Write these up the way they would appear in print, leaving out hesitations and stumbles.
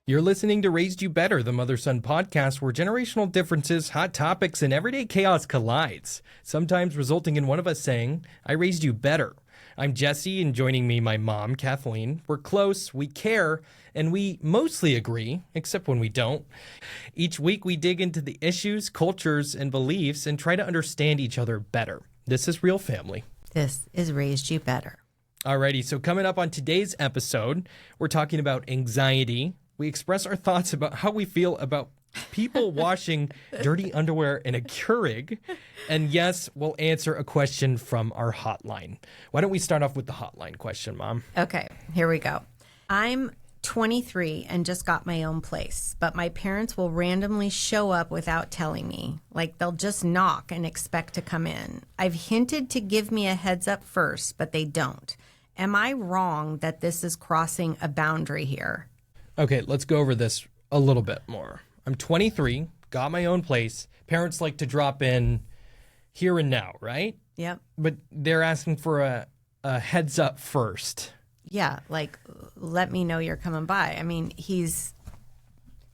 You're listening to Raised You Better, the mother-son podcast where generational differences, hot topics, and everyday chaos collides, sometimes resulting in one of us saying, I raised you better. I'm Jesse, and joining me, my mom, Kathleen. We're close, we care, and we mostly agree, except when we don't. Each week, we dig into the issues, cultures, and beliefs and try to understand each other better. This is Real Family. This is Raised You Better. Alrighty, so coming up on today's episode, we're talking about anxiety. We express our thoughts about how we feel about people washing dirty underwear in a Keurig. And yes, we'll answer a question from our hotline. Why don't we start off with the hotline question, Mom? Okay, here we go. I'm 23 and just got my own place, but my parents will randomly show up without telling me. Like they'll just knock and expect to come in. I've hinted to give me a heads up first, but they don't. Am I wrong that this is crossing a boundary here? Okay, let's go over this a little bit more. I'm 23, got my own place. Parents like to drop in here and now, right? Yep. But they're asking for a heads up first. Yeah, like, let me know you're coming by. I mean, he's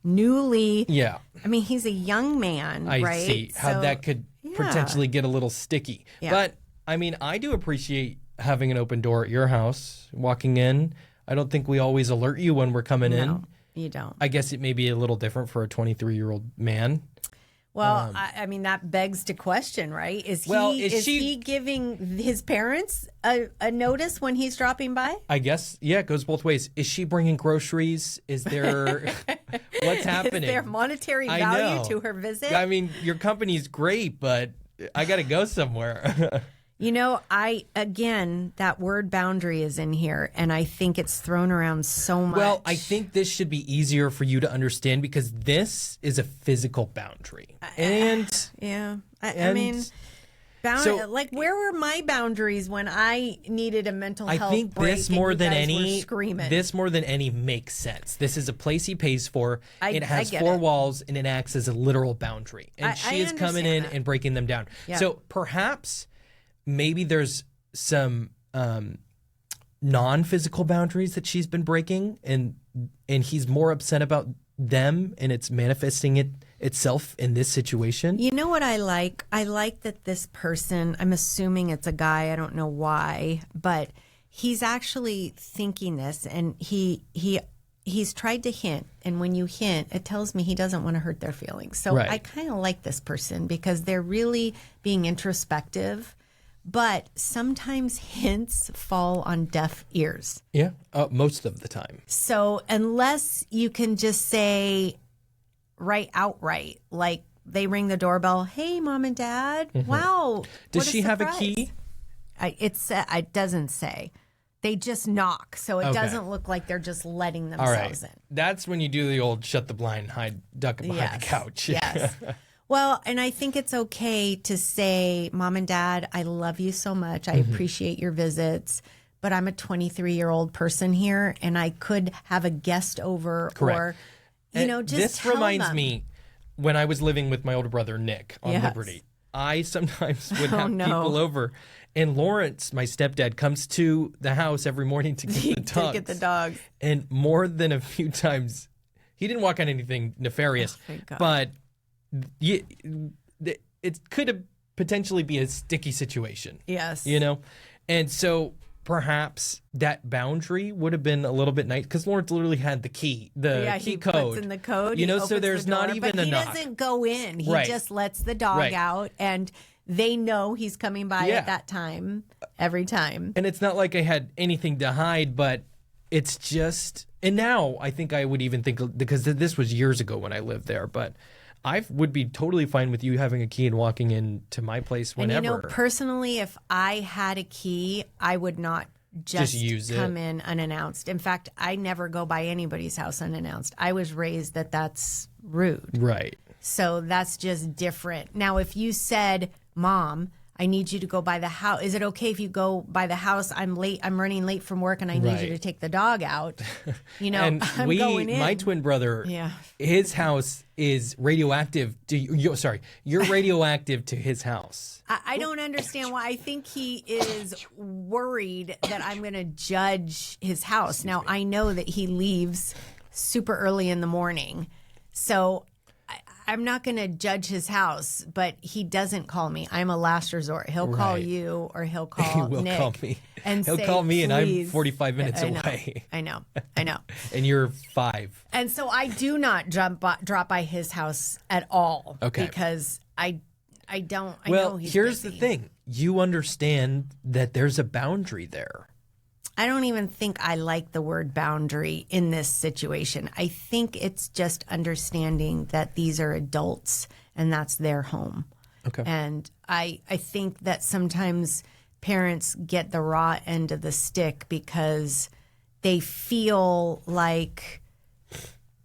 newly... Yeah. I mean, he's a young man, right? I see how that could potentially get a little sticky. Yeah. But, I mean, I do appreciate having an open door at your house, walking in. I don't think we always alert you when we're coming in. No, you don't. I guess it may be a little different for a 23-year-old man. Well, I mean, that begs to question, right? Is he giving his parents a notice when he's dropping by? I guess, yeah, it goes both ways. Is she bringing groceries? Is there, what's happening? Is there monetary value to her visit? I mean, your company's great, but I got to go somewhere. You know, that word boundary is in here, and I think it's thrown around so much. Well, I think this should be easier for you to understand because this is a physical boundary. I mean, like, where were my boundaries when I needed a mental health break? I think this more than any makes sense. This is a place he pays for. It has four walls, and it acts as a literal boundary. And she is coming in and breaking them down. Yep. So perhaps... maybe there's some non-physical boundaries that she's been breaking, and he's more upset about them, and it's manifesting itself in this situation. You know what I like? I like that this person, I'm assuming it's a guy, I don't know why, but he's actually thinking this, and he's tried to hint, and when you hint, it tells me he doesn't want to hurt their feelings. So right. I kind of like this person because they're really being introspective. But sometimes hints fall on deaf ears. Yeah, most of the time. So unless you can just say outright, like they ring the doorbell, hey, Mom and Dad, wow. Does she have a key? It doesn't say. They just knock, so it doesn't look like they're just letting themselves in. That's when you do the old shut the blind, duck behind the couch. Yes. Well, and I think it's okay to say, Mom and Dad, I love you so much. I appreciate your visits, but I'm a 23-year-old person here, and I could have a guest over. Correct. Or, just this tell reminds them. me when I was living with my older brother, Nick, on Liberty. I sometimes would have people over, and Lawrence, my stepdad, comes to the house every morning to get the dogs. And more than a few times, he didn't walk on anything nefarious, but... it could have potentially be a sticky situation. Yes. And so perhaps that boundary would have been a little bit nice because Lawrence literally had the key, key code. Puts in the code. So there's not even a knock. He doesn't go in. He just lets the dog out, and they know he's coming by at that time every time. And it's not like I had anything to hide, but it's just, and now I think I would even think, because this was years ago when I lived there, but I would be totally fine with you having a key and walking into my place whenever. And personally, if I had a key, I would not just use come in unannounced. In fact, I never go by anybody's house unannounced. I was raised that's rude. Right. So that's just different. Now, if you said, Mom, I need you to go by the house. Is it okay if you go by the house? I'm late. I'm running late from work, and I need you to take the dog out. And I'm going in. My twin brother, his house is radioactive. You're radioactive to his house. I don't understand why. I think he is worried that I'm going to judge his house. Now, I know that he leaves super early in the morning. So I'm not going to judge his house, but he doesn't call me. I'm a last resort. He'll call you or he'll call He will Nick. call me. And He'll say, call me and I'm "Please." 45 minutes I know, away. I know. And you're 5. And so I do not drop by his house at all. Okay. Because I don't. I Well, know he's here's busy. the thing. You understand that there's a boundary there. I don't even think I like the word boundary in this situation. I think it's just understanding that these are adults and that's their home. Okay. And I think that sometimes parents get the raw end of the stick because they feel like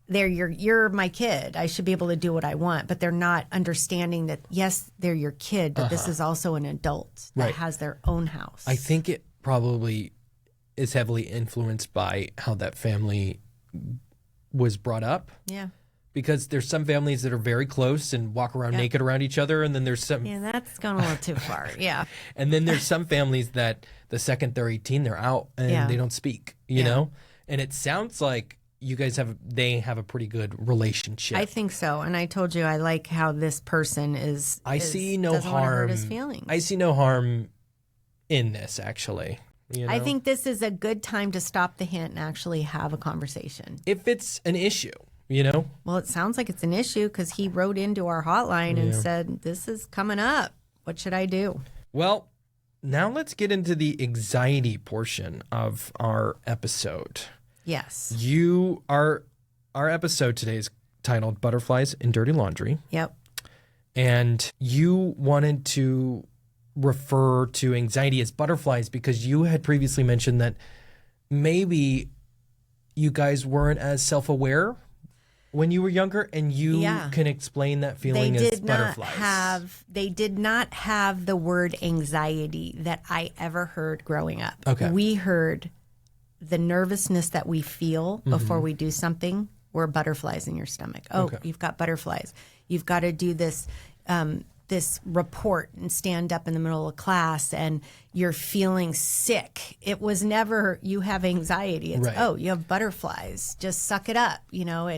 you're my kid. I should be able to do what I want, but they're not understanding that yes, they're your kid, but this is also an adult that has their own house. I think it probably is heavily influenced by how that family was brought up. Yeah. Because there's some families that are very close and walk around naked around each other, and then there's some Yeah, that's gone a little too far. Yeah. and then there's some families that the second they're 18, they're out and they don't speak, you know? And it sounds like you guys they have a pretty good relationship. I think so. And I told you I like how this person see no doesn't want to hurt harm. his feelings. I see no harm in this, actually. You know? I think this is a good time to stop the hint and actually have a conversation. If it's an issue, you know? Well, it sounds like it's an issue because he wrote into our hotline and said, this is coming up. What should I do? Well, now let's get into the anxiety portion of our episode. Yes. Our episode today is titled Butterflies in Dirty Laundry. Yep. And you wanted to refer to anxiety as butterflies because you had previously mentioned that maybe you guys weren't as self-aware when you were younger, and you can explain that feeling as butterflies. They did not have the word anxiety that I ever heard growing up. Okay. We heard the nervousness that we feel before we do something were butterflies in your stomach. Oh, you've got butterflies. You've got to do this this report and stand up in the middle of class and you're feeling sick. It was never you have anxiety. It's oh, you have butterflies. Just suck it up, you know.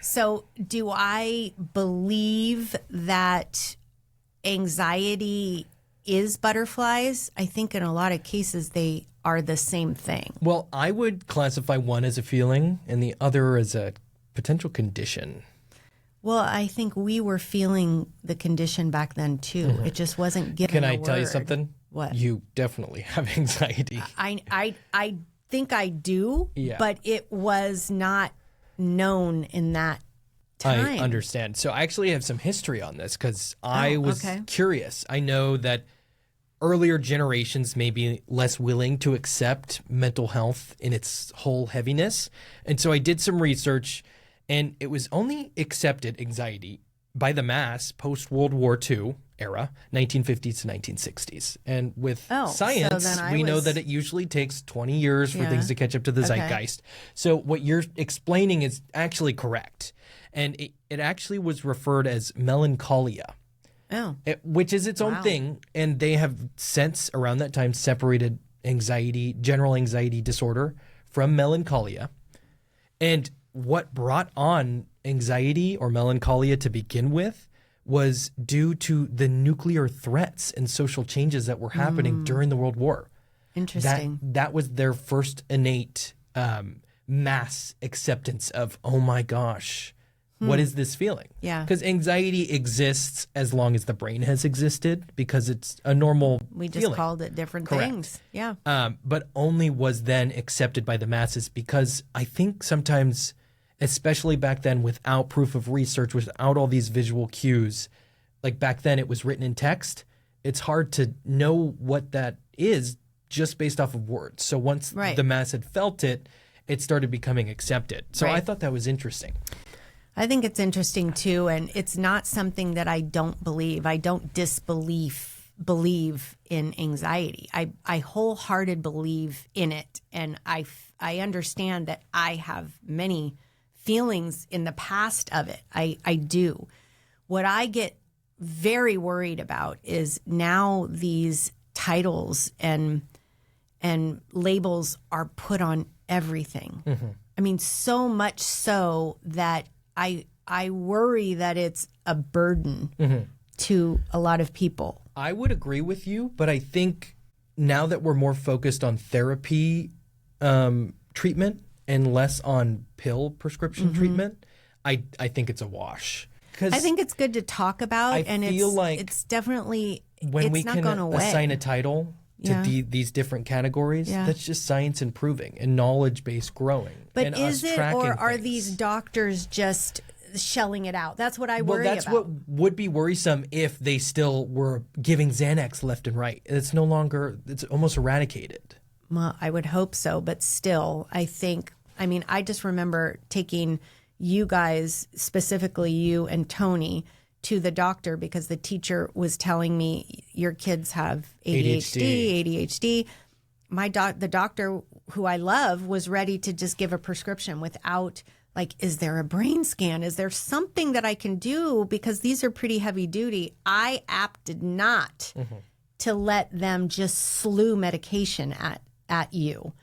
So do I believe that anxiety is butterflies? I think in a lot of cases they are the same thing. Well, I would classify one as a feeling and the other as a potential condition. Well, I think we were feeling the condition back then too. It just wasn't given. Can a I tell you word. something? What? You definitely have anxiety. I think I do, Yeah. but it was not known in that time. I understand. So I actually have some history on this because I was curious. I know that earlier generations may be less willing to accept mental health in its whole heaviness. And so I did some research, and it was only accepted, anxiety, by the mass post-World War II era, 1950s to 1960s. And with science, we know that it usually takes 20 years for things to catch up to the zeitgeist. So what you're explaining is actually correct. And it actually was referred as melancholia. Which is its own thing, and they have since around that time separated anxiety, general anxiety disorder, from melancholia. And what brought on anxiety or melancholia to begin with was due to the nuclear threats and social changes that were happening during the World War. Interesting. That was their first innate mass acceptance of, oh my gosh, what is this feeling? Yeah. Because anxiety exists as long as the brain has existed because it's a normal We just feeling. called it different things. Yeah. But only was then accepted by the masses because I think sometimes, especially back then without proof of research, without all these visual cues, like back then it was written in text, it's hard to know what that is just based off of words. So once the mass had felt it, it started becoming accepted. So I thought that was interesting. I think it's interesting too, and it's not something that I don't believe. I don't believe in anxiety. I wholeheartedly believe in it, and I understand that I have many feelings in the past of it. I do. What I get very worried about is now these titles and labels are put on everything. I mean, so much so that I worry that it's a burden to a lot of people. I would agree with you, but I think now that we're more focused on therapy treatment and less on pill prescription treatment, I think it's a wash. I think it's good to talk about, and it's definitely when we not can going away. assign a title to these different categories, that's just science improving and knowledge-based growing. But and is us it, tracking or are things. these doctors just shelling it out? That's what I worry Well, that's about. what would be worrisome if they still were giving Xanax left and right. It's no longer, it's almost eradicated. Well, I would hope so, but still, I just remember taking you guys, specifically you and Tony, to the doctor because the teacher was telling me your kids have ADHD. The doctor, who I love, was ready to just give a prescription without, like, is there a brain scan? Is there something that I can do? Because these are pretty heavy duty. I opted not to let them just slew medication at you.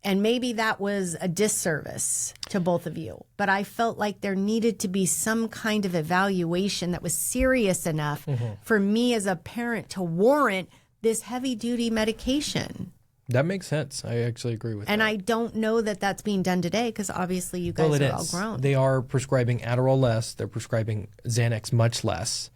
And maybe that was a disservice to both of you. But I felt like there needed to be some kind of evaluation that was serious enough for me as a parent to warrant this heavy-duty medication. That makes sense. I actually agree with that. And I don't know that that's being done today because obviously you guys are all grown. They are prescribing Adderall less. They're prescribing Xanax much less.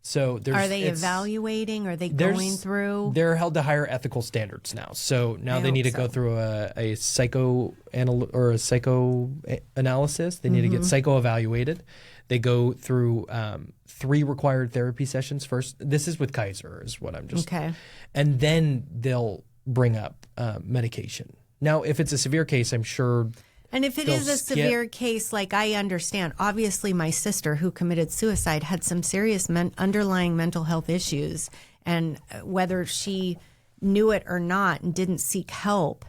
So are they evaluating? Are they going through? They're held to higher ethical standards now. So now they need to go through a psychoanalysis. They need to get psychoevaluated. They go through 3 required therapy sessions first. This is with Kaiser, is what I'm just. Okay. And then they'll bring up medication. Now, if it's a severe case, I'm sure. And if it is a severe case, like I understand, obviously my sister who committed suicide had some serious underlying mental health issues. And whether she knew it or not and didn't seek help,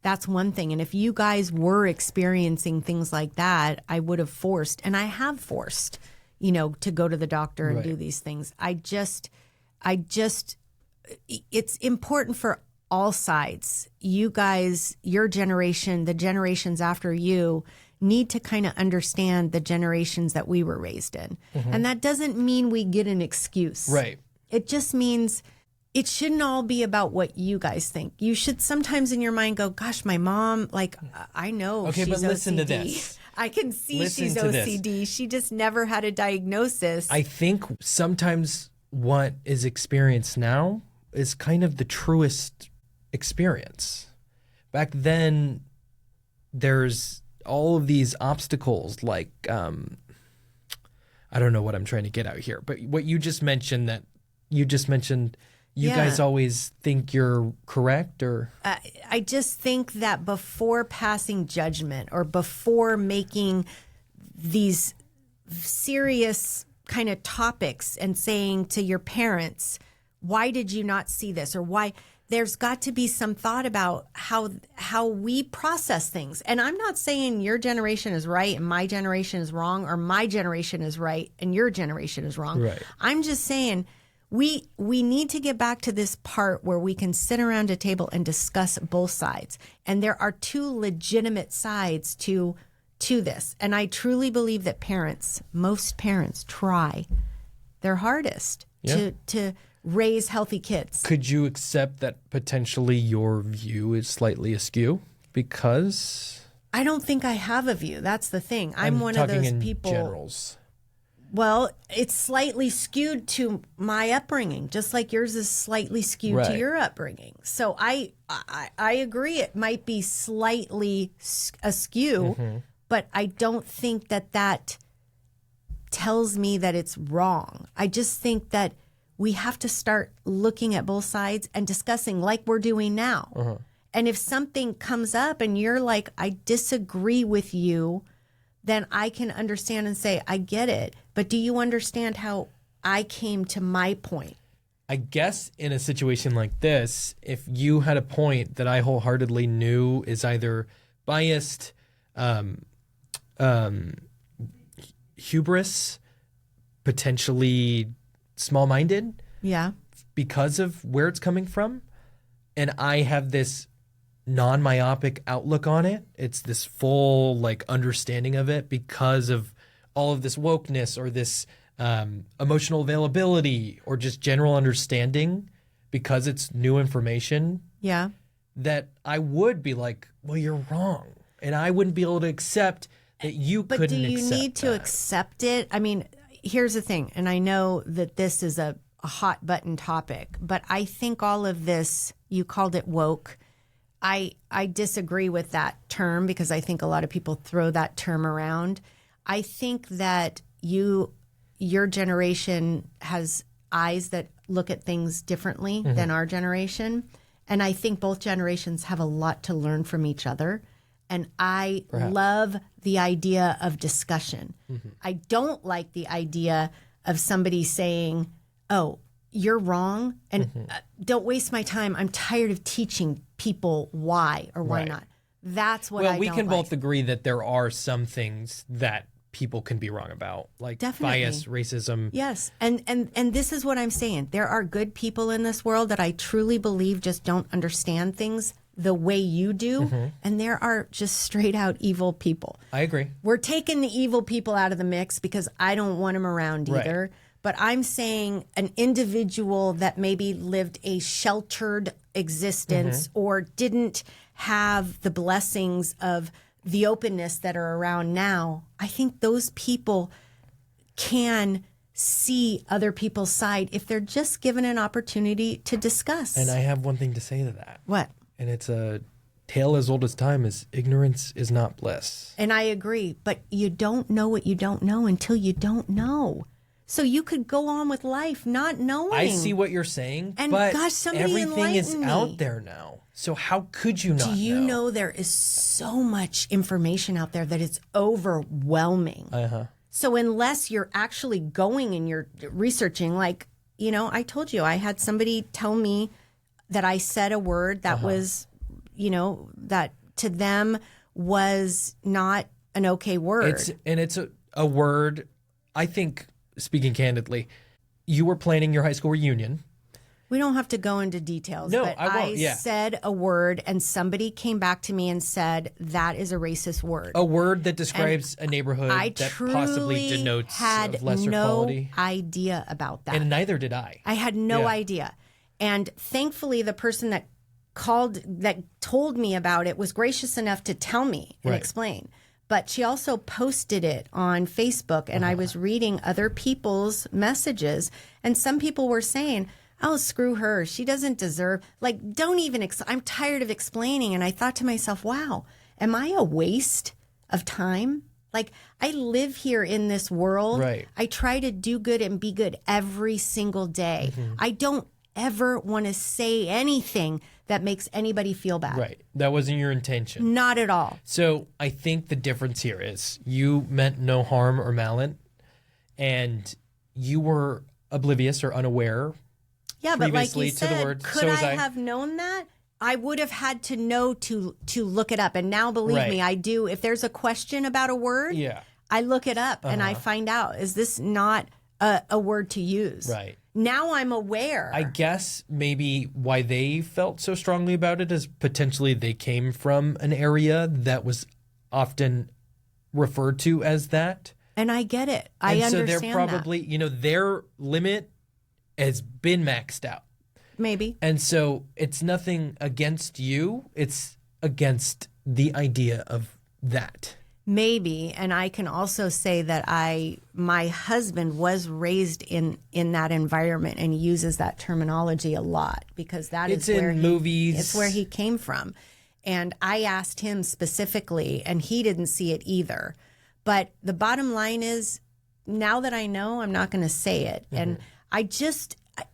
that's one thing. And if you guys were experiencing things like that, I would have forced, and I have forced, to go to the doctor and do these things. It's important for all sides. You guys, your generation, the generations after you, need to kind of understand the generations that we were raised in. And that doesn't mean we get an excuse. Right. It just means it shouldn't all be about what you guys think. You should sometimes in your mind go, gosh, my mom, like, I know she's but listen OCD. to this. I can see Listen she's to this. OCD. She just never had a diagnosis. I think sometimes what is experienced now is kind of the truest experience. Back then, there's all of these obstacles, like I don't know what I'm trying to get out here, but what you just mentioned, you guys always think you're correct, or I just think that before passing judgment or before making these serious kind of topics and saying to your parents, why did you not see this, or why? There's got to be some thought about how we process things. And I'm not saying your generation is right and my generation is wrong, or my generation is right and your generation is wrong. Right. I'm just saying we need to get back to this part where we can sit around a table and discuss both sides. And there are 2 legitimate sides to this. And I truly believe that most parents try their hardest to raise healthy kids. could you accept that potentially your view is slightly askew? Because I don't think I have a view. That's the thing. I'm one of talking those in people. generals. Well, it's slightly skewed to my upbringing, just like yours is slightly skewed to your upbringing. So I agree. It might be slightly askew, but I don't think that tells me that it's wrong. I just think that we have to start looking at both sides and discussing like we're doing now. And if something comes up and you're like, I disagree with you, then I can understand and say, I get it. But do you understand how I came to my point? I guess in a situation like this, if you had a point that I wholeheartedly knew is either biased, hubris, potentially small-minded, Yeah. because of where it's coming from, and I have this non-myopic outlook on it. It's this full like understanding of it because of all of this wokeness or this emotional availability or just general understanding because it's new information. Yeah. That I would be like, well, you're wrong. And I wouldn't be able to accept that you couldn't accept But do you need to that. accept it? I mean, here's the thing, and I know that this is a hot button topic, but I think all of this, you called it woke. I disagree with that term because I think a lot of people throw that term around. I think that your generation has eyes that look at things differently than our generation. And I think both generations have a lot to learn from each other. And I love the idea of discussion. I don't like the idea of somebody saying, oh, you're wrong, and don't waste my time. I'm tired of teaching people why or why not. That's what I don't like. Well, we can both agree that there are some things that people can be wrong about, like bias, racism. Yes, and this is what I'm saying. There are good people in this world that I truly believe just don't understand things the way you do, and there are just straight out evil people. I agree. We're taking the evil people out of the mix because I don't want them around either. But I'm saying an individual that maybe lived a sheltered existence or didn't have the blessings of the openness that are around now, I think those people can see other people's side if they're just given an opportunity to discuss. And I have one thing to say to that. What? And it's a tale as old as time is ignorance is not bliss. And I agree, but you don't know what you don't know until you don't know. So you could go on with life not knowing. I see what you're saying, and but gosh, somebody everything is enlighten me. out there now. So how could you not know? Do you know there is so much information out there that it's overwhelming? So unless you're actually going and you're researching, like, you know, I told you, I had somebody tell me that I said a word that was, you know, that to them was not an okay word. It's a word, I think, speaking candidly, you were planning your high school reunion. We don't have to go into details, No, but I won't. Yeah. said a word and somebody came back to me and said, that is a racist word. A word that describes a neighborhood that possibly denotes of lesser quality. I had no idea about that. And neither did I. I had no idea. And thankfully, the person that told me about it was gracious enough to tell me and explain. But she also posted it on Facebook, and I was reading other people's messages, and some people were saying, oh, screw her. She doesn't deserve, like, don't even, I'm tired of explaining. And I thought to myself, wow, am I a waste of time? Like, I live here in this world. Right. I try to do good and be good every single day. I don't ever want to say anything that makes anybody feel bad. Right. That wasn't your intention. Not at all. So I think the difference here is you meant no harm or malice, and you were oblivious or unaware. Yeah, but like you to the said, word. could So I have known that? I would have had to know to look it up. And now, believe me, I do. If there's a question about a word, I look it up and I find out, is this not a word to use? Right. Now I'm aware. I guess maybe why they felt so strongly about it is potentially they came from an area that was often referred to as that. And I get it. I understand so they're probably, you know, their limit has been maxed out. Maybe. And so it's nothing against you. It's against the idea of that. Maybe. And I can also say that my husband was raised in that environment and uses that terminology a lot because it's in movies. It's where he came from. And I asked him specifically and he didn't see it either. But the bottom line is, now that I know, I'm not going to say it. And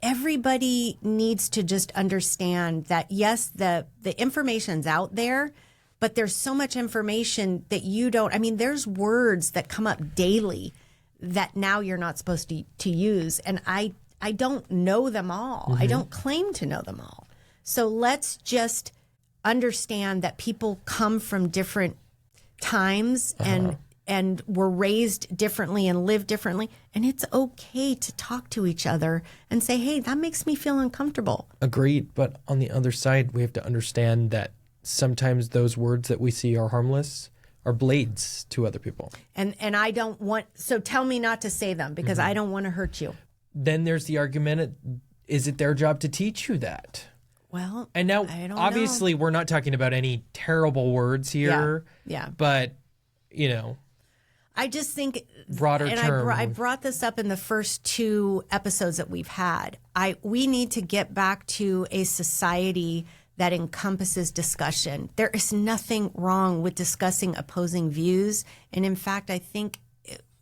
everybody needs to just understand that, yes, the information's out there, but there's so much information that you don't, I mean, there's words that come up daily that now you're not supposed to use. And I don't know them all. I don't claim to know them all. So let's just understand that people come from different times and were raised differently and live differently. And it's okay to talk to each other and say, hey, that makes me feel uncomfortable. Agreed. But on the other side, we have to understand that sometimes those words that we see are harmless are blades to other people. And I don't want, so tell me not to say them because I don't want to hurt you. Then there's the argument, is it their job to teach you that? Well, and now, I don't obviously, know. we're not talking about any terrible words here. Yeah. But, you know, I just think broader and term. I brought this up in the first 2 episodes that we've had. We need to get back to a society that encompasses discussion. There is nothing wrong with discussing opposing views. And in fact, I think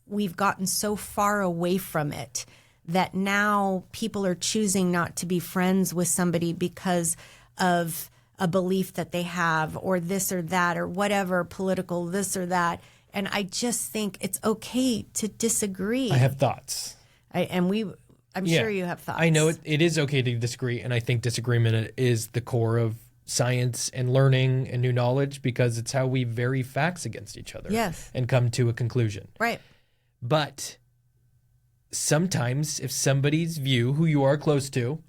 we've gotten so far away from it that now people are choosing not to be friends with somebody because of a belief that they have or this or that or whatever, political this or that. And I just think it's okay to disagree. I have thoughts. I'm sure you have thoughts. I know it is okay to disagree, and I think disagreement is the core of science and learning and new knowledge because it's how we vary facts against each other. Yes. And come to a conclusion. Right. But sometimes if somebody's view, who you are close to,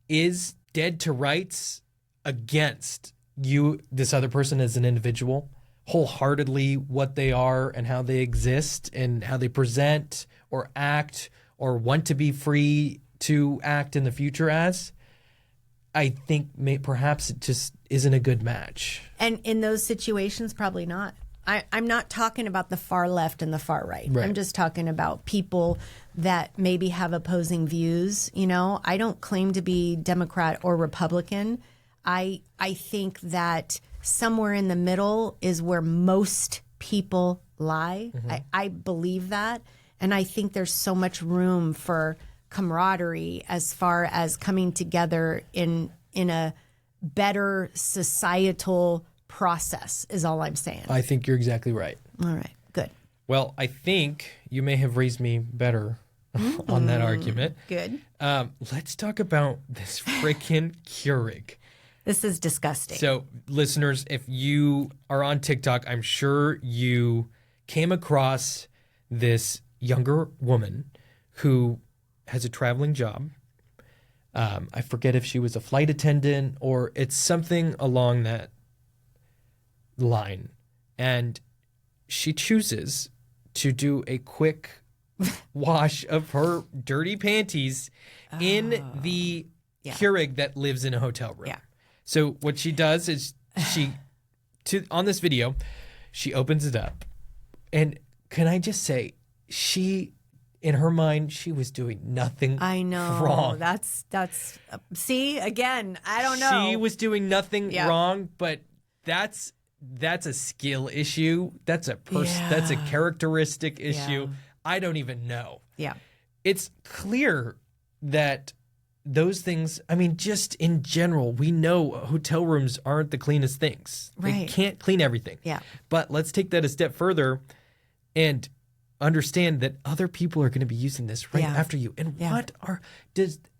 is dead to rights against you, this other person as an individual, wholeheartedly what they are and how they exist and how they present or act or want to be free to act in the future as, I think perhaps it just isn't a good match. And in those situations, probably not. I'm not talking about the far left and the far right. I'm just talking about people that maybe have opposing views. You know, I don't claim to be Democrat or Republican. I think that somewhere in the middle is where most people lie. I believe that. And I think there's so much room for camaraderie as far as coming together in a better societal process is all I'm saying. I think you're exactly right. All right, good. Well, I think you may have raised me better on that argument. Good. Let's talk about this freaking Keurig. This is disgusting. So, listeners, if you are on TikTok, I'm sure you came across this younger woman who has a traveling job. I forget if she was a flight attendant or it's something along that line. And she chooses to do a quick wash of her dirty panties in the Keurig that lives in a hotel room. Yeah. So what she does is on this video, she opens it up. And can I just say, in her mind, she was doing nothing wrong. That's see, again, I don't know. She was doing nothing wrong, but that's a skill issue. That's that's a characteristic issue. I don't even know. Yeah. It's clear that those things, I mean, just in general, we know hotel rooms aren't the cleanest things. They Right. can't clean everything. Yeah. But let's take that a step further and understand that other people are going to be using this right after you. And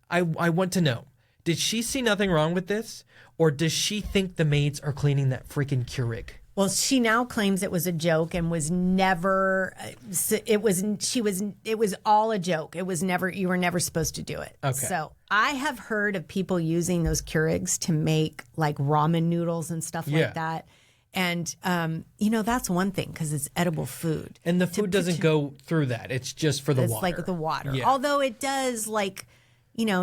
I want to know, did she see nothing wrong with this? Or does she think the maids are cleaning that freaking Keurig? Well, she now claims it was a joke and was never. It was all a joke. It was never. You were never supposed to do it. Okay. So I have heard of people using those Keurigs to make like ramen noodles and stuff like that. And that's one thing because it's edible food. And the food doesn't go through that. It's just for the water. It's like the water. Yeah. Although it does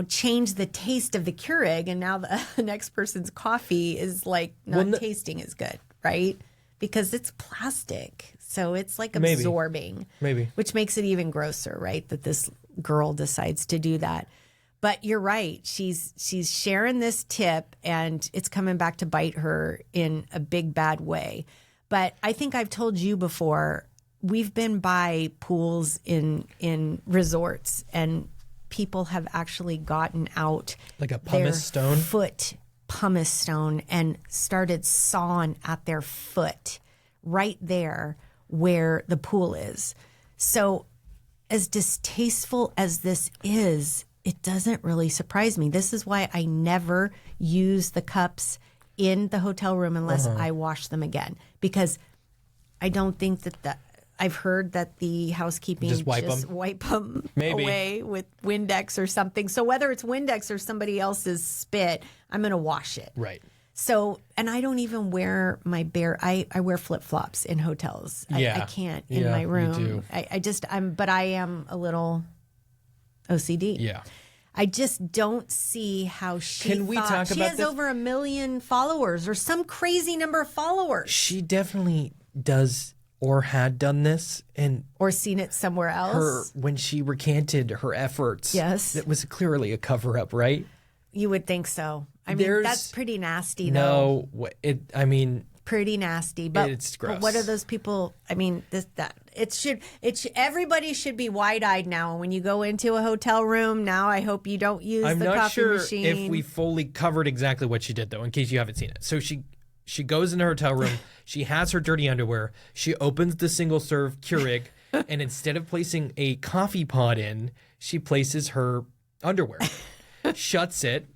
change the taste of the Keurig, and now the next person's coffee is like not tasting as good, right? Because it's plastic. So it's like absorbing. Maybe. Which makes it even grosser, right? That this girl decides to do that. But you're right. She's sharing this tip and it's coming back to bite her in a big bad way. But I think I've told you before, we've been by pools in resorts and people have actually gotten out like a pumice stone foot pumice stone and started sawing at their foot right there where the pool is. So as distasteful as this is, it doesn't really surprise me. This is why I never use the cups in the hotel room unless I wash them again, because I don't think that I've heard that the housekeeping just wipe them away with Windex or something. So whether it's Windex or somebody else's spit, I'm going to wash it. Right. So, and I don't even wear my bare, I wear flip flops in hotels. I can't in my room. You do. But I am a little OCD. Yeah. I just don't see how she Can we talk she about has this? over 1 million followers or some crazy number of followers. She definitely does or had done this, and Or seen it somewhere else. when she recanted her efforts, Yes. it was clearly a cover up, right? You would think so. I mean, There's- that's pretty nasty, though. No, I mean, Pretty nasty. But, It's gross. but what are those people? I mean, everybody should be wide eyed now. When you go into a hotel room, now I hope you don't use I'm the not coffee sure machine. if we fully covered exactly what she did, though, in case you haven't seen it. So she goes in her hotel room. She has her dirty underwear. She opens the single serve Keurig, and instead of placing a coffee pod in, she places her underwear, shuts it,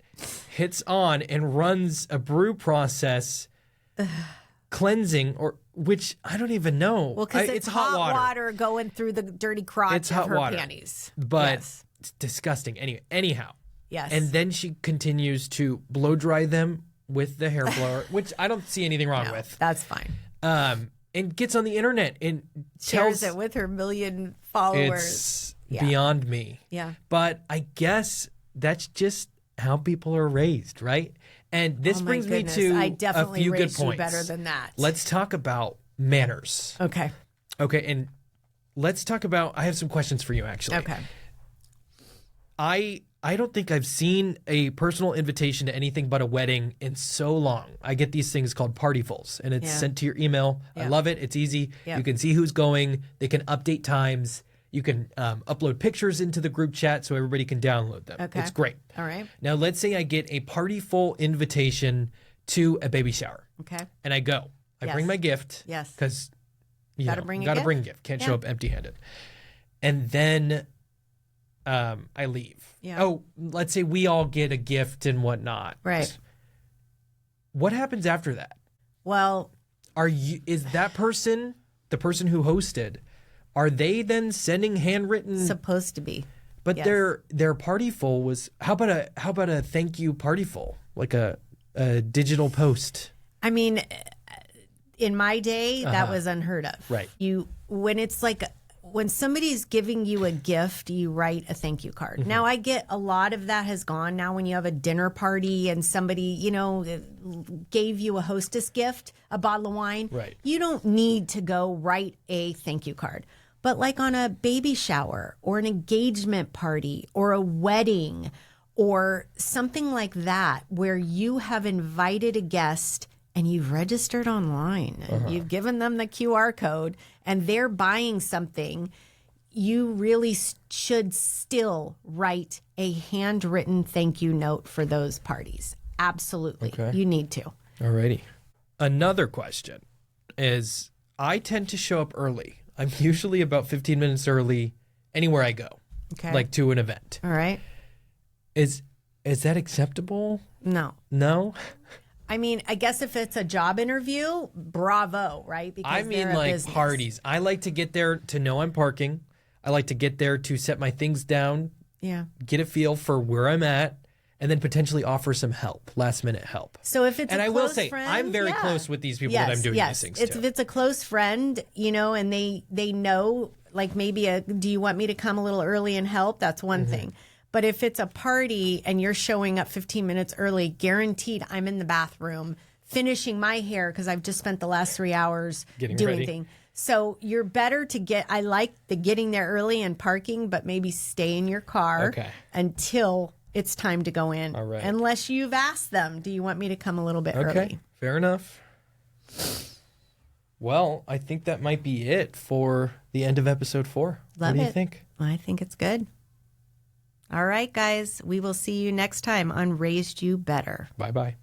hits on, and runs a brew process cleansing, or which I don't even know. Well, because it's hot water going through the dirty crotch It's of hot her water. panties. But Yes. it's disgusting. Anyhow. Yes. And then she continues to blow dry them with the hair blower, which I don't see anything wrong with. That's fine. And gets on the internet and Shares tells it with her 1 million followers. it's Yeah. beyond me. Yeah. But I guess that's just how people are raised, right? And this Oh my brings goodness. me to I a definitely few good raised you points. better than that. Let's talk about manners. Okay. Okay, and let's talk about, I have some questions for you, actually. Okay. I don't think I've seen a personal invitation to anything but a wedding in so long. I get these things called partyfuls, and it's Yeah. sent to your email. Yeah. I love it. It's easy. Yeah. You can see who's going. They can update times. You can upload pictures into the group chat so everybody can download them. Okay. It's great. All right. Now, let's say I get a partyful invitation to a baby shower, Okay. and I go. I bring Yes. my gift. Yes. Because you Gotta know, bring a gotta gift. bring a gift. Can't show Yeah. up empty-handed. And then I leave. Yeah. Oh, let's say we all get a gift and whatnot. Right. What happens after that? Well, Is that person, the person who hosted, are they then sending handwritten? supposed to be. But yes. their partyful was, how about a thank you partyful, like a digital post? I mean, in my day, that was unheard of. Right. When somebody's giving you a gift, you write a thank you card. Mm-hmm. Now, I get a lot of that has gone now when you have a dinner party and somebody, gave you a hostess gift, a bottle of wine. Right. You don't need to go write a thank you card. But like on a baby shower or an engagement party or a wedding or something like that, where you have invited a guest and you've registered online and you've given them the QR code and they're buying something, you really should still write a handwritten thank you note for those parties. Absolutely. Okay. You need to. Alrighty. Another question is, I tend to show up early. I'm usually about 15 minutes early anywhere I go, Okay. like to an event. All right. Is that acceptable? No. No? I mean, I guess if it's a job interview, bravo, right? Because I they're mean, a like business. parties. I like to get there to know I'm parking. I like to get there to set my things down, Yeah. get a feel for where I'm at, and then potentially offer some help, last minute help. So if it's And a I will close say, friend, I'm very yeah. close with these people that I'm doing these things If to. it's a close friend, and they know, like maybe do you want me to come a little early and help? That's one Mm-hmm. thing. But if it's a party and you're showing up 15 minutes early, guaranteed I'm in the bathroom finishing my hair because I've just spent the last 3 hours Getting doing ready. things. So you're better to I like the getting there early and parking, but maybe stay in your car Okay. until it's time to go in. All right. Unless you've asked them, do you want me to come a little bit Okay, early? fair enough. Well, I think that might be it for the end of episode 4. Love what do you it. think? I think it's good. All right, guys. We will see you next time on Raised You Better. Bye-bye.